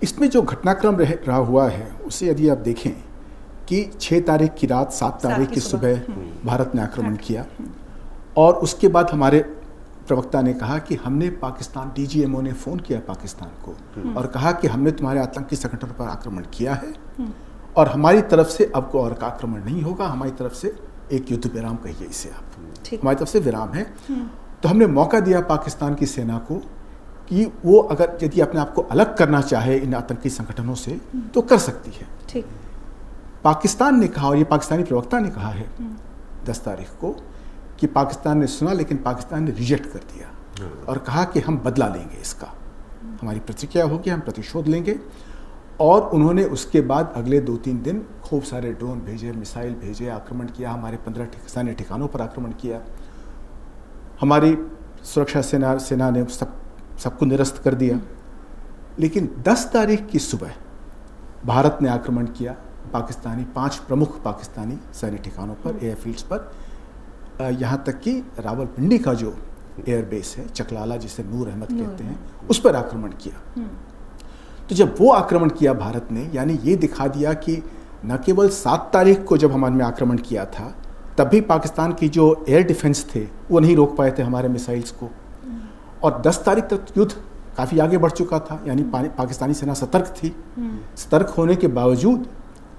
इसमें जो घटनाक्रम रहा हुआ है उसे यदि आप देखें कि 6 तारीख की रात 7 तारीख की सुबह भारत ने आक्रमण किया और उसके बाद हमारे प्रवक्ता ने कहा कि हमने पाकिस्तान, डीजीएमओ ने फ़ोन किया पाकिस्तान को और कहा कि हमने तुम्हारे आतंकी संगठन पर आक्रमण किया है और हमारी तरफ से अब कोई और का आक्रमण नहीं होगा, हमारी तरफ से एक युद्ध विराम कहिए इसे आप, हमारी तरफ से विराम है। तो हमने मौका दिया पाकिस्तान की सेना को कि वो अगर यदि अपने आप को अलग करना चाहे इन आतंकी संगठनों से तो कर सकती है। ठीक। पाकिस्तान ने कहा, और ये पाकिस्तानी प्रवक्ता ने कहा है 10 तारीख को कि पाकिस्तान ने सुना लेकिन पाकिस्तान ने रिजेक्ट कर दिया और कहा कि हम बदला लेंगे इसका, हमारी प्रतिक्रिया होगी, हम प्रतिशोध लेंगे। और उन्होंने उसके बाद अगले 2-3 दिन खूब सारे ड्रोन भेजे, मिसाइल भेजे, आक्रमण किया, हमारे 15 स्थानीय ठिकानों पर आक्रमण किया। हमारी सुरक्षा सेना ने सबको निरस्त कर दिया। लेकिन 10 तारीख की सुबह भारत ने आक्रमण किया पाकिस्तानी 5 प्रमुख पाकिस्तानी सैन्य ठिकानों पर, एयरफील्ड्स पर, यहाँ तक कि रावलपिंडी का जो एयरबेस है चकलाला जिसे नूर अहमद कहते हैं, उस पर आक्रमण किया। तो जब वो आक्रमण किया भारत ने, यानी ये दिखा दिया कि न केवल 7 तारीख को जब हमारे में आक्रमण किया था तब भी पाकिस्तान की जो एयर डिफेंस थे वो नहीं रोक पाए थे हमारे मिसाइल्स को, और 10 तारीख तक युद्ध काफ़ी आगे बढ़ चुका था, यानी पाकिस्तानी सेना सतर्क थी। सतर्क होने के बावजूद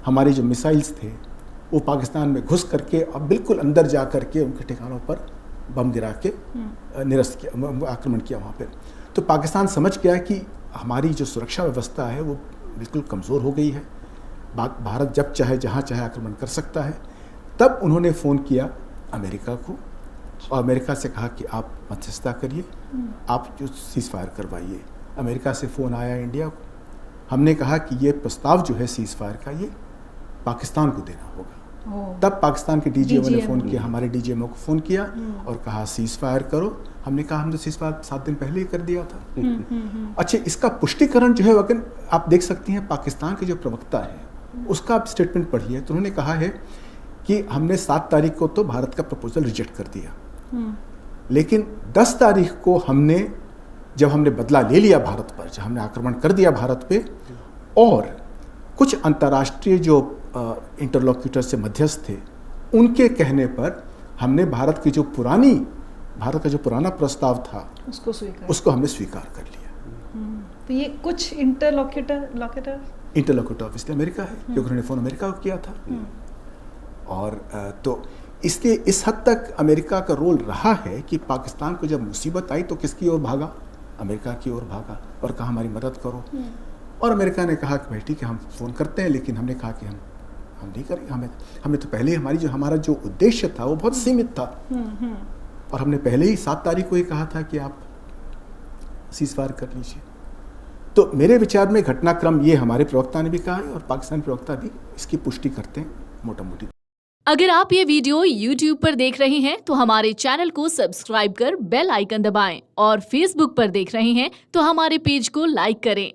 हमारे जो मिसाइल्स थे वो पाकिस्तान में घुस करके और बिल्कुल अंदर जा करके उनके ठिकानों पर बम गिरा के निरस्त किया, आक्रमण किया वहाँ पर। तो पाकिस्तान समझ गया कि हमारी जो सुरक्षा व्यवस्था है वो बिल्कुल कमज़ोर हो गई है, भारत जब चाहे जहाँ चाहे आक्रमण कर सकता है। तब उन्होंने फ़ोन किया अमेरिका को और अमेरिका से कहा कि आप मध्यस्थता करिए, आप जो सीज़ फायर करवाइए। अमेरिका से फ़ोन आया इंडिया को, हमने कहा कि ये प्रस्ताव जो है सीज़ फायर का ये पाकिस्तान को देना होगा। तब पाकिस्तान के डीजीएमओ ने फ़ोन किया, हमारे डीजीएमओ को फ़ोन किया और कहा सीज़ फायर करो। हमने कहा हमने सीज़ फायर 7 दिन पहले ही कर दिया था। अच्छा, इसका पुष्टिकरण जो है अगर आप देख सकती हैं पाकिस्तान के जो प्रवक्ता है उसका आप स्टेटमेंट पढ़िए, तो उन्होंने कहा है कि हमने 7 तारीख को तो भारत का प्रपोजल रिजेक्ट कर दिया, लेकिन 10 तारीख को जब हमने बदला ले लिया भारत पर, जब हमने आक्रमण कर दिया भारत पे और कुछ अंतर्राष्ट्रीय जो इंटरलोक्यूटर से मध्यस्थ थे उनके कहने पर हमने भारत का जो पुराना प्रस्ताव था उसको हमने स्वीकार कर लिया। तो ये कुछ इंटरलोक्यूटर ऑब्वियसली अमेरिका है, क्योंकि उन्होंने फ़ोन अमेरिका को किया था। और तो इसलिए इस हद तक अमेरिका का रोल रहा है कि पाकिस्तान को जब मुसीबत आई तो किसकी ओर भागा? अमेरिका की ओर भागा और कहा हमारी मदद करो। और अमेरिका ने कहा कि भाई ठीक है हम फ़ोन करते हैं, लेकिन हमने कहा कि हम नहीं करेंगे, हमें तो पहले हमारा जो उद्देश्य था वो बहुत सीमित था और हमने पहले ही 7 तारीख को ही कहा था कि आप सीज़ फायर कर लीजिए। तो मेरे विचार में घटनाक्रम ये हमारे प्रवक्ता ने भी कहा है और पाकिस्तानी प्रवक्ता भी इसकी पुष्टि करते हैं मोटा मोटी। अगर आप ये वीडियो YouTube पर देख रहे हैं तो हमारे चैनल को सब्सक्राइब कर बेल आइकन दबाएं और Facebook पर देख रहे हैं तो हमारे पेज को लाइक करें।